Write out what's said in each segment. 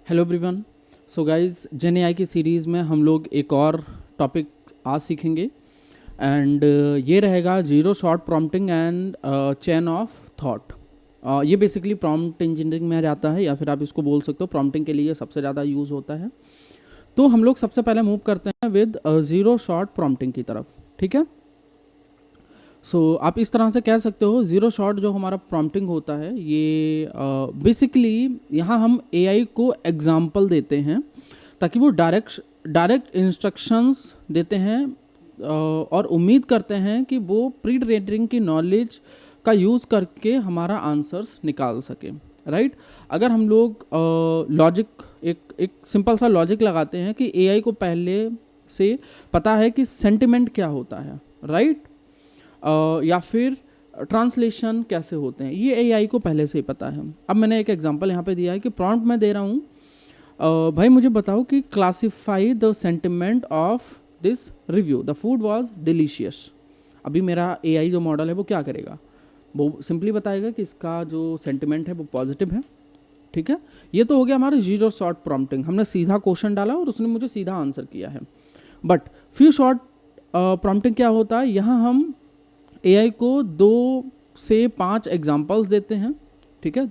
Hello everyone. So guys, जेन AI की series में हम लोग एक और टॉपिक आज सीखेंगे एंड ये रहेगा zero shot prompting and chain of thought. ये बेसिकली प्रॉम्प्ट इंजीनियरिंग में जाता है या फिर आप इसको बोल सकते हो प्रॉम्प्टिंग के लिए सबसे ज़्यादा यूज़ होता है। तो हम लोग सबसे पहले मूव करते हैं विद ज़ीरो शॉट प्रॉम्प्टिंग की तरफ। ठीक है। आप इस तरह से कह सकते हो ज़ीरो शॉट जो हमारा प्रॉम्प्टिंग होता है ये बेसिकली यहाँ हम एआई को एग्जाम्पल देते हैं ताकि वो डायरेक्ट इंस्ट्रक्शंस देते हैं और उम्मीद करते हैं कि वो प्री ट्रेनिंग की नॉलेज का यूज़ करके हमारा आंसर्स निकाल सके। राइट। अगर हम लोग लॉजिक एक सिंपल सा लॉजिक लगाते हैं कि एआई को पहले से पता है कि सेंटिमेंट क्या होता है, राइट, या फिर ट्रांसलेशन कैसे होते हैं, ये एआई को पहले से ही पता है। अब मैंने एक एग्जांपल यहाँ पे दिया है कि प्रॉम्प्ट मैं दे रहा हूँ, भाई मुझे बताओ कि classify the sentiment of this review, the food was delicious. अभी मेरा एआई जो मॉडल है वो क्या करेगा, वो सिंपली बताएगा कि इसका जो सेंटिमेंट है वो पॉजिटिव है। ठीक है। ये तो हो गया हमारा जीरो शॉट प्रॉम्प्टिंग, हमने सीधा क्वेश्चन डाला और उसने मुझे सीधा आंसर किया है। बट फ्यू शॉट प्रॉम्प्टिंग क्या होता है, यहाँ हम एआई को 2 से 5 एग्जाम्पल्स देते हैं। ठीक है,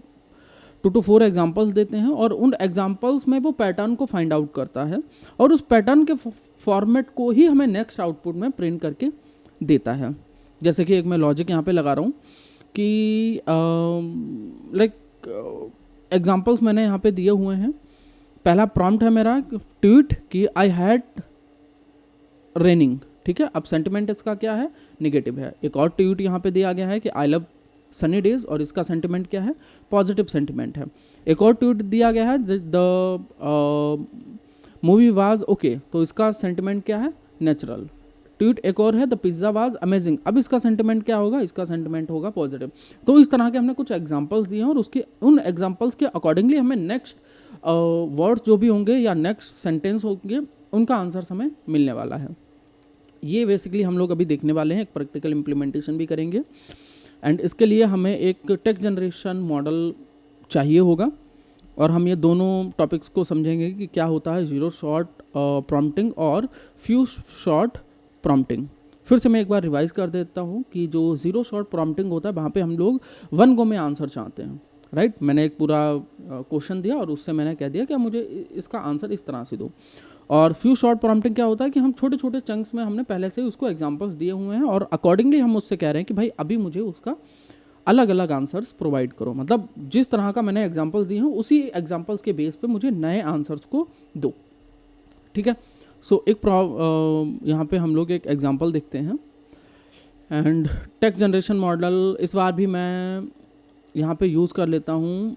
2 to 4 एग्जाम्पल्स देते हैं और उन एग्जाम्पल्स में वो पैटर्न को फाइंड आउट करता है और उस पैटर्न के फॉर्मेट को ही हमें नेक्स्ट आउटपुट में प्रिंट करके देता है। जैसे कि एक मैं लॉजिक यहाँ पे लगा रहा हूँ कि एग्जाम्पल्स मैंने यहाँ पे दिए हुए हैं। पहला प्रॉम्प्ट है मेरा ट्वीट कि आई हैड रेनिंग। ठीक है। अब सेंटिमेंट इसका क्या है, निगेटिव है। एक और ट्वीट यहाँ पे दिया गया है कि आई लव सनी डेज और इसका सेंटिमेंट क्या है, पॉजिटिव सेंटिमेंट है। एक और ट्वीट दिया गया है द मूवी वाज ओके, तो इसका सेंटिमेंट क्या है, नेचुरल। ट्वीट एक और है द पिज्ज़ा वाज अमेजिंग, अब इसका सेंटिमेंट क्या होगा, इसका सेंटिमेंट होगा पॉजिटिव। तो इस तरह के हमने कुछ एग्जांपल्स दिए हैं और उसके उन एग्जांपल्स के अकॉर्डिंगली हमें नेक्स्ट वर्ड्स जो भी होंगे या नेक्स्ट सेंटेंस होंगे उनका आंसर हमें मिलने वाला है। ये बेसिकली हम लोग अभी देखने वाले हैं, एक प्रैक्टिकल इम्प्लीमेंटेशन भी करेंगे एंड इसके लिए हमें एक टेक्स्ट जनरेशन मॉडल चाहिए होगा और हम ये दोनों टॉपिक्स को समझेंगे कि क्या होता है जीरो शॉट प्रॉम्प्टिंग और फ्यू शॉट प्रॉम्प्टिंग। फिर से मैं एक बार रिवाइज कर देता हूँ कि जो जीरो शॉट प्रॉम्प्टिंग होता है वहाँ पे हम लोग 1 गो में आंसर चाहते हैं। राइट। मैंने एक पूरा क्वेश्चन दिया और उससे मैंने कह दिया कि मुझे इसका आंसर इस तरह से दो। और फ्यू शॉर्ट प्रॉम्प्टिंग क्या होता है कि हम छोटे छोटे चंक्स में हमने पहले से उसको एग्जांपल्स दिए हुए हैं और अकॉर्डिंगली हम उससे कह रहे हैं कि भाई अभी मुझे उसका अलग अलग आंसर्स प्रोवाइड करो, मतलब जिस तरह का मैंने एग्जांपल्स दिए हैं उसी एग्जांपल्स के बेस पे मुझे नए आंसर्स को दो। ठीक है। एक यहाँ पे हम लोग एक एग्जांपल देखते हैं एंड टेक्स्ट जनरेशन मॉडल इस बार भी मैं यहाँ पे यूज़ कर लेता हूँ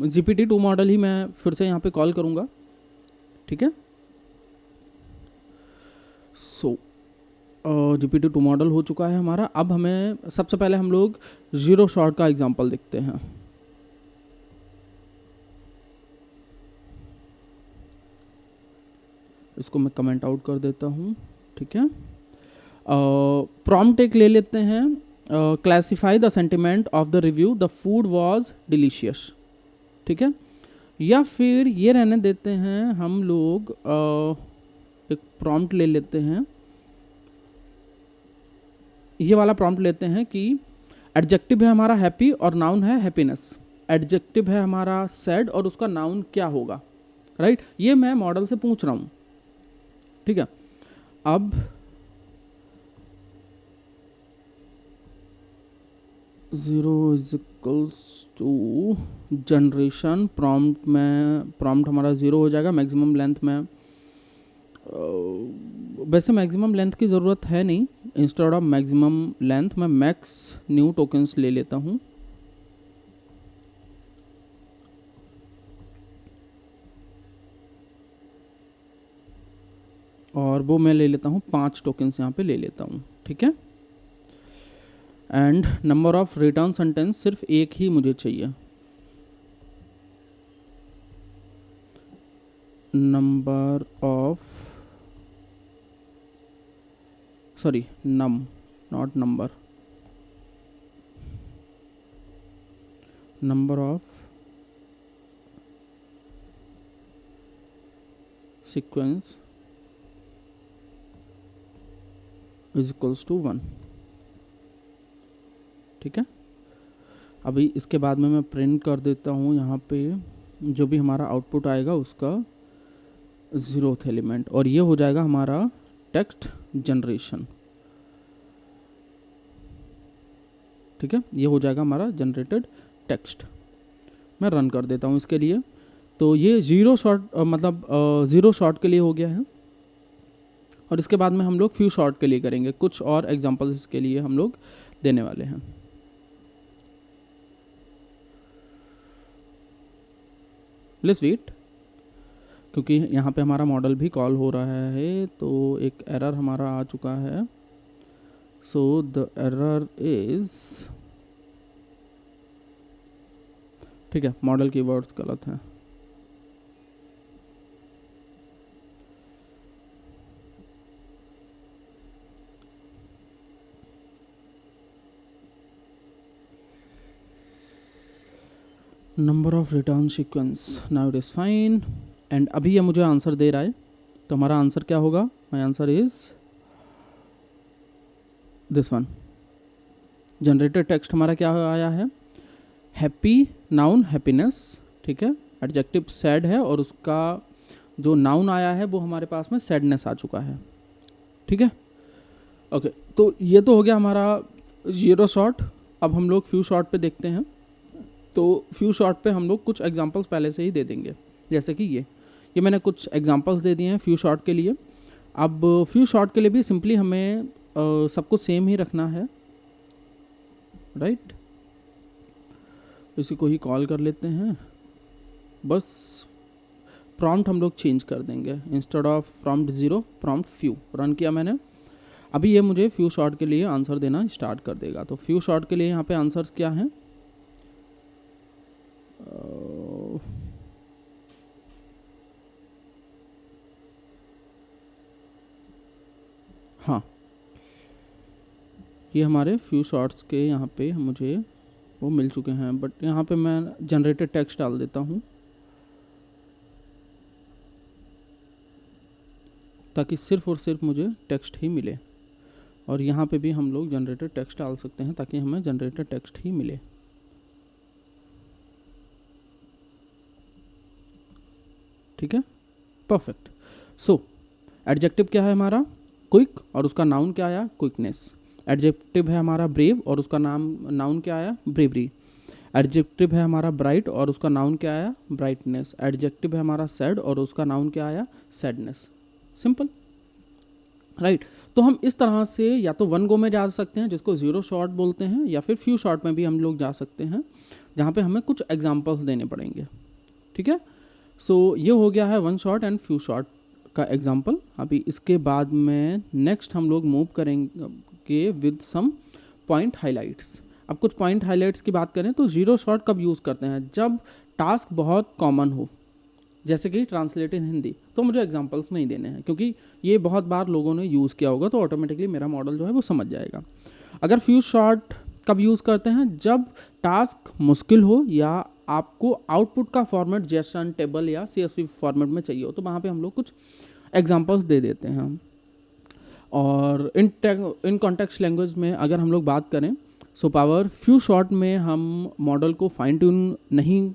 GPT-2 मॉडल ही मैं फिर से यहाँ पे कॉल करूँगा। ठीक है। GPT-2 मॉडल हो चुका है हमारा। अब हमें सबसे पहले हम लोग जीरो शॉट का एग्जांपल देखते हैं। इसको मैं कमेंट आउट कर देता हूँ। ठीक है। प्रॉम्प्ट एक ले लेते हैं, classify the sentiment of the review, the food was delicious. ठीक है। या फिर ये रहने देते हैं हम लोग एक प्रॉम्प्ट ले लेते हैं, ये वाला प्रॉम्प्ट लेते हैं कि एडजेक्टिव है हमारा हैप्पी और नाउन है हैप्पीनेस। एडजेक्टिव है हमारा सैड और उसका नाउन क्या होगा। राइट। ये मैं मॉडल से पूछ रहा हूँ। ठीक है। अब zero is equals to generation prompt में, प्रॉम्प्ट हमारा ज़ीरो हो जाएगा। मैक्सिमम लेंथ में वैसे मैक्सिमम लेंथ की ज़रूरत है नहीं, इंस्टेड ऑफ मैक्सिमम लेंथ मैं मैक्स न्यू टोकन्स ले लेता हूँ। और वो मैं ले लेता हूँ 5 टोकन्स यहाँ पे ले लेता हूँ। ठीक है। And number of return sentence सिर्फ एक ही मुझे चाहिए, number of sorry num not number, number of sequence is equals to 1। ठीक है, अभी इसके बाद में मैं प्रिंट कर देता हूँ यहाँ पे जो भी हमारा आउटपुट आएगा उसका 0th एलिमेंट, और ये हो जाएगा हमारा टेक्स्ट जनरेशन। ठीक है, ये हो जाएगा हमारा जनरेटेड टेक्स्ट। मैं रन कर देता हूँ इसके लिए। तो ये 0 शॉट मतलब 0 शॉट के लिए हो गया है, और इसके बाद में हम लोग फ्यू शॉट के लिए करेंगे। कुछ और एग्जांपल्स इसके लिए हम लोग देने वाले हैं। लेट्स वेट, क्योंकि यहाँ पे हमारा मॉडल भी कॉल हो रहा है, तो एक एरर हमारा आ चुका है। सो द एरर इज, ठीक है, मॉडल की वर्ड्स गलत हैं। Number of return sequence, now it is fine. And अभी ये मुझे आंसर दे रहा है, तो हमारा आंसर क्या होगा? My answer is this one. Generated text हमारा क्या आया है? Happy, noun happiness. ठीक है, एडजेक्टिव सैड है, और उसका जो नाउन आया है वो हमारे पास में सैडनेस आ चुका है। ठीक है, ओके, तो ये तो हो गया हमारा 0 शॉट। अब हम लोग फ्यू शॉट पे देखते हैं। तो फ्यू शॉट पे हम लोग कुछ एग्जांपल्स पहले से ही दे देंगे, जैसे कि ये मैंने कुछ एग्जांपल्स दे दिए हैं फ्यू शॉट के लिए। अब फ्यू शॉट के लिए भी सिंपली हमें सब कुछ सेम ही रखना है, राइट। इसी को ही कॉल कर लेते हैं, बस प्रॉम्प्ट हम लोग चेंज कर देंगे। Instead of prompt 0 prompt few run किया मैंने। अभी ये मुझे फ्यू शॉट के लिए आंसर देना स्टार्ट कर देगा। तो फ्यू शॉट के लिए यहाँ पे आंसर्स क्या हैं? हाँ, ये हमारे फ्यू शॉट्स के यहाँ पे मुझे वो मिल चुके हैं, बट यहाँ पे मैं जनरेटेड टेक्स्ट डाल देता हूँ ताकि सिर्फ और सिर्फ मुझे टेक्स्ट ही मिले। और यहाँ पे भी हम लोग जनरेटेड टेक्स्ट डाल सकते हैं ताकि हमें जनरेटेड टेक्स्ट ही मिले। ठीक है, परफेक्ट। सो एडजेक्टिव क्या है हमारा? क्विक, और उसका नाउन क्या आया? क्विकनेस। एडजेक्टिव है हमारा ब्रेव, और उसका नाउन क्या आया? ब्रेवरी। एडजेक्टिव है हमारा ब्राइट, और उसका नाउन क्या आया? ब्राइटनेस। एडजेक्टिव है हमारा सैड, और उसका नाउन क्या आया? सैडनेस। Simple, right. तो हम इस तरह से या तो 1 गो में जा सकते हैं, जिसको 0 शॉट बोलते हैं, या फिर फ्यू शॉट में भी हम लोग जा सकते हैं, जहाँ पे हमें कुछ एग्जाम्पल्स देने पड़ेंगे। ठीक है, सो ये हो गया है 1 शॉट एंड फ्यू शॉट का एग्जाम्पल। अभी इसके बाद में नेक्स्ट हम लोग मूव करेंगे विद सम पॉइंट हाइलाइट्स। अब कुछ पॉइंट हाइलाइट्स की बात करें तो 0 शॉट कब यूज़ करते हैं? जब टास्क बहुत कॉमन हो, जैसे कि ट्रांसलेट इन हिंदी। तो मुझे एग्जांपल्स नहीं देने हैं, क्योंकि ये बहुत बार लोगों ने यूज़ किया होगा, तो ऑटोमेटिकली मेरा मॉडल जो है वो समझ जाएगा। अगर फ्यू शॉट कब यूज़ करते हैं? जब टास्क मुश्किल हो, या आपको आउटपुट का फॉर्मेट जेसन टेबल या CSV फॉर्मेट में चाहिए हो, तो वहाँ पे हम लोग कुछ एग्जांपल्स दे देते हैं। और इन कॉन्टेक्स्ट लैंग्वेज में अगर हम लोग बात करें, सो पावर फ्यू शॉट में हम मॉडल को फाइन ट्यून नहीं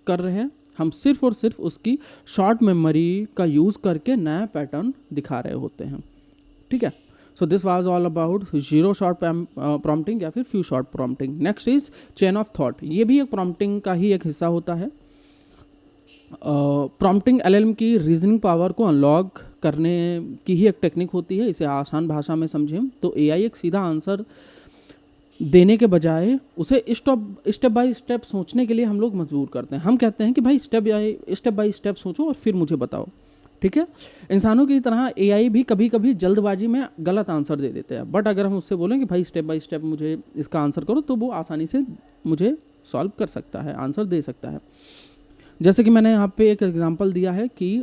कर रहे हैं, हम सिर्फ और सिर्फ उसकी शॉर्ट मेमोरी का यूज़ करके नया पैटर्न दिखा रहे होते हैं। ठीक है, so this was all about 0 shot prompting या फिर few shot prompting. Next is chain of thought. ये भी एक प्रॉम्प्टिंग का ही एक हिस्सा होता है। प्रॉम्प्टिंग LLM की रीजनिंग पावर को अनलॉक करने की ही एक टेक्निक होती है। इसे आसान भाषा में समझें तो AI एक सीधा आंसर देने के बजाय उसे स्टेप बाय स्टेप सोचने के लिए हम लोग मजबूर करते हैं। हम कहते हैं कि भाई स्टेप बाय स्टेप सोचो और फिर मुझे बताओ। ठीक है, इंसानों की तरह AI भी कभी कभी जल्दबाजी में गलत आंसर दे देते हैं, बट अगर हम उससे बोलें कि भाई स्टेप बाय स्टेप मुझे इसका आंसर करो, तो वो आसानी से मुझे सॉल्व कर सकता है, आंसर दे सकता है। जैसे कि मैंने यहाँ पे एक एग्जांपल दिया है कि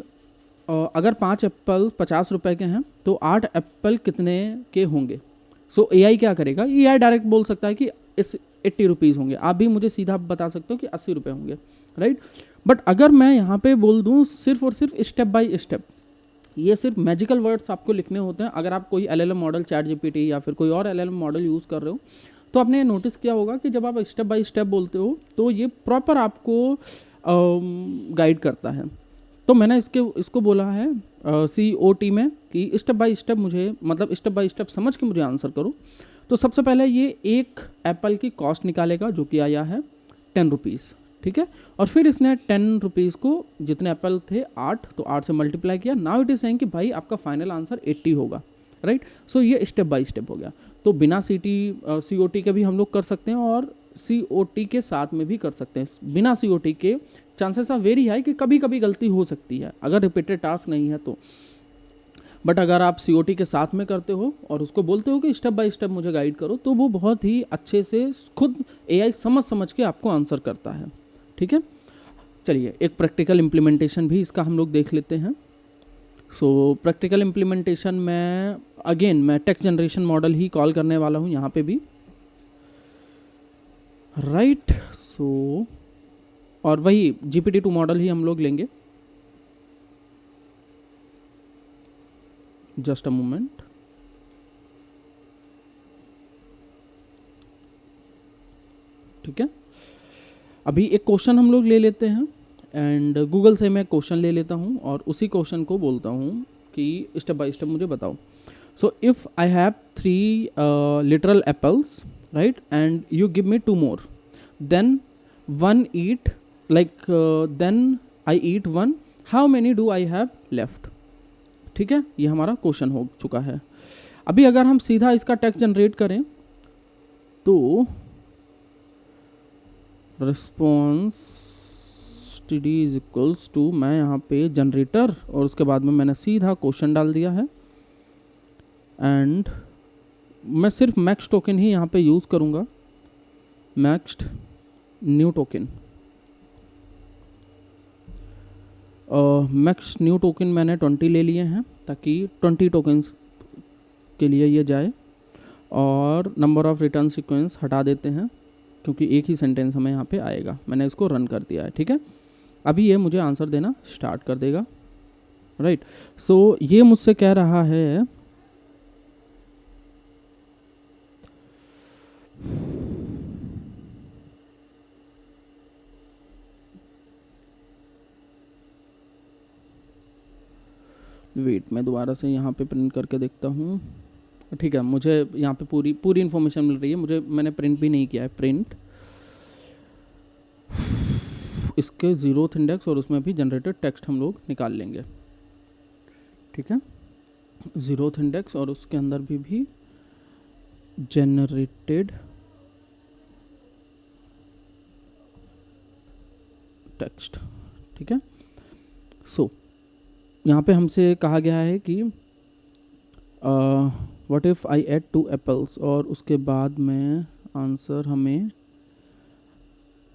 अगर 5 एप्पल 50 रुपए के हैं तो 8 एप्पल कितने के होंगे। सो AI क्या करेगा? AI डायरेक्ट बोल सकता है कि इस 80 रुपीज़ होंगे। आप भी मुझे सीधा बता सकते हो कि 80 रुपये होंगे, राइट। बट अगर मैं यहाँ पे बोल दूँ सिर्फ और सिर्फ स्टेप बाय स्टेप, ये सिर्फ मैजिकल वर्ड्स आपको लिखने होते हैं। अगर आप कोई LLM मॉडल, चैट GPT या फिर कोई और LLM मॉडल यूज़ कर रहे हो, तो आपने नोटिस किया होगा कि जब आप स्टेप बाय स्टेप बोलते हो तो ये प्रॉपर आपको गाइड करता है। तो मैंने इसको बोला है COT में कि स्टेप बाय स्टेप मुझे, मतलब स्टेप बाय स्टेप समझ के मुझे आंसर करो। तो सबसे पहले ये एक एप्पल की कॉस्ट निकालेगा जो कि आया है 10 रुपीज़, ठीक है। और फिर इसने 10 रुपीज़ को, जितने एप्पल थे 8, तो 8 से मल्टीप्लाई किया। नाउ इट इज सेइंग कि भाई आपका फाइनल आंसर 80 होगा, राइट। सो ये स्टेप बाय स्टेप हो गया। तो बिना COT के भी हम लोग कर सकते हैं और COT के साथ में भी कर सकते हैं। बिना COT के चांसेस आर वेरी हाई कि कभी कभी गलती हो सकती है अगर रिपीटेड टास्क नहीं है तो। बट अगर आप COT के साथ में करते हो और उसको बोलते हो कि स्टेप बाय स्टेप मुझे गाइड करो, तो वो बहुत ही अच्छे से खुद AI समझ के आपको आंसर करता है, ठीक है। चलिए एक प्रैक्टिकल इम्प्लीमेंटेशन भी इसका हम लोग देख लेते हैं। सो प्रैक्टिकल इम्प्लीमेंटेशन में अगेन मैं टेक्स्ट जनरेशन मॉडल ही कॉल करने वाला हूँ यहाँ पे भी, राइट। सो और वही GPT-2 मॉडल ही हम लोग लेंगे। Just a moment. ठीक है, अभी एक क्वेश्चन हम लोग ले लेते हैं एंड गूगल से मैं क्वेश्चन ले लेता हूँ और उसी क्वेश्चन को बोलता हूँ कि स्टेप बाय स्टेप मुझे बताओ। So if I have 3 literal apples, right, and you give me 2 more, then one eat like then I eat one, how many do I have left. ठीक है, ये हमारा क्वेश्चन हो चुका है। अभी अगर हम सीधा इसका टेक्स्ट जनरेट करें तो response TD is equals to, मैं यहाँ पे जनरेटर और उसके बाद में मैंने सीधा क्वेश्चन डाल दिया है एंड मैं सिर्फ मैक्स टोकन ही यहाँ पे यूज़ करूँगा। Max new token, max new token मैंने 20 ले लिए हैं ताकि 20 टोकन्स के लिए ये जाए। और नंबर ऑफ़ रिटर्न सीक्वेंस हटा देते हैं क्योंकि एक ही सेंटेंस हमें यहाँ पे आएगा। मैंने इसको रन कर दिया है, ठीक है। अभी ये मुझे आंसर देना स्टार्ट कर देगा, राइट। सो ये मुझसे कह रहा है वेट, मैं दोबारा से यहाँ पे प्रिंट करके देखता हूँ। ठीक है, मुझे यहाँ पे पूरी इन्फॉर्मेशन मिल रही है मुझे। मैंने प्रिंट भी नहीं किया है, प्रिंट इसके 0th इंडेक्स और उसमें भी जनरेटेड टेक्स्ट हम लोग निकाल लेंगे, ठीक है। 0th इंडेक्स और उसके अंदर भी जनरेटेड टेक्स्ट, ठीक है। सो यहाँ पे हमसे कहा गया है कि what if I add 2 apples, और उसके बाद में आंसर हमें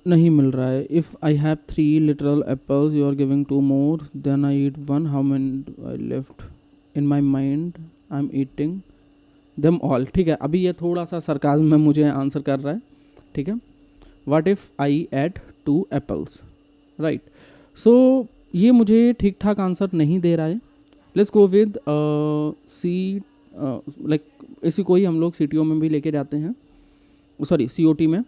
नहीं मिल रहा है। If I have 3 literal apples, you are giving 2 more, then I eat 1, how many I left, in my mind I am eating them all. ठीक है, अभी ये थोड़ा सा सरकाज़म में मुझे आंसर कर रहा है, ठीक है। What if I add 2 apples, right. So ये मुझे ठीक ठाक आंसर नहीं दे रहा है। लेट्स गो विद लाइक इसी को ही हम लोग CTO में भी लेके जाते हैं, सॉरी COT में,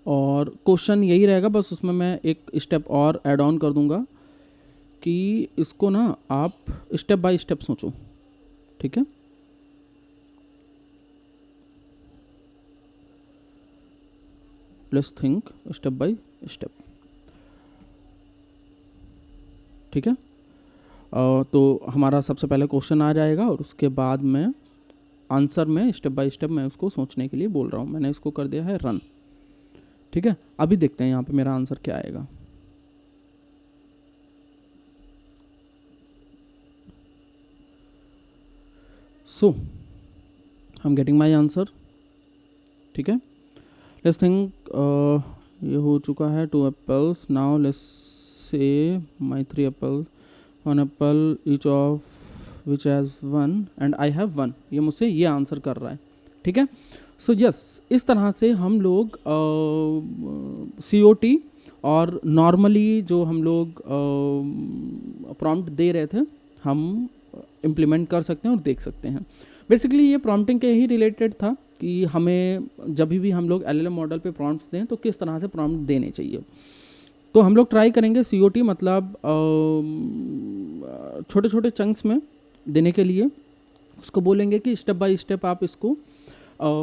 और क्वेश्चन यही रहेगा, बस उसमें मैं एक स्टेप और ऐड ऑन कर दूंगा कि इसको ना आप स्टेप बाय स्टेप सोचो, ठीक है। Let's think step by step, ठीक है। तो हमारा सबसे पहले क्वेश्चन आ जाएगा और उसके बाद में आंसर में स्टेप बाय स्टेप मैं उसको सोचने के लिए बोल रहा हूँ। मैंने इसको कर दिया है रन, ठीक है। अभी देखते हैं यहाँ पे मेरा आंसर क्या आएगा। So I am getting my answer, ठीक है। लेट्स थिंक ये हो चुका है 2 apples. Now let's say my 3 apples, 1 Apple each of which has 1 and I have 1। ये मुझसे ये आंसर कर रहा है, ठीक है। सो यस, इस तरह से हम लोग COT और नॉर्मली जो हम लोग प्रॉम्प्ट दे रहे थे, हम इम्प्लीमेंट कर सकते हैं और देख सकते हैं। बेसिकली ये प्रॉम्प्टिंग के ही रिलेटेड था कि हमें जब भी हम लोग LLM मॉडल पे प्रॉम्प्ट्स दें तो किस तरह से प्रॉम्प्ट देने चाहिए। तो हम लोग ट्राई करेंगे COT मतलब छोटे छोटे चंक्स में देने के लिए। उसको बोलेंगे कि स्टेप बाय स्टेप आप इसको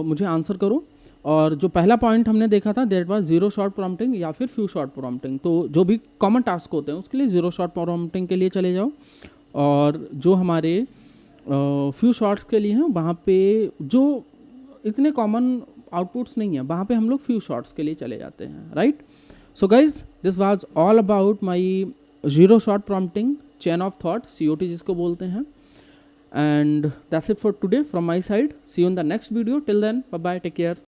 मुझे आंसर करो। और जो पहला पॉइंट हमने देखा था दैट वाज 0 शॉर्ट प्रॉम्प्टिंग या फिर फ्यू शॉर्ट प्रॉम्प्टिंग। तो जो भी कॉमन टास्क होते हैं उसके लिए 0 शॉर्ट प्रॉम्प्टिंग के लिए चले जाओ, और जो हमारे फ्यू शॉर्ट्स के लिए हैं वहाँ पे जो इतने कॉमन आउटपुट्स नहीं है वहाँ पे हम लोग फ्यू शॉर्ट्स के लिए चले जाते हैं, right. So guys this was all about my 0 short prompting chain of thought, COT जिसको बोलते हैं। And that's it for today from my side. See you in the next video. Till then, bye bye, take care.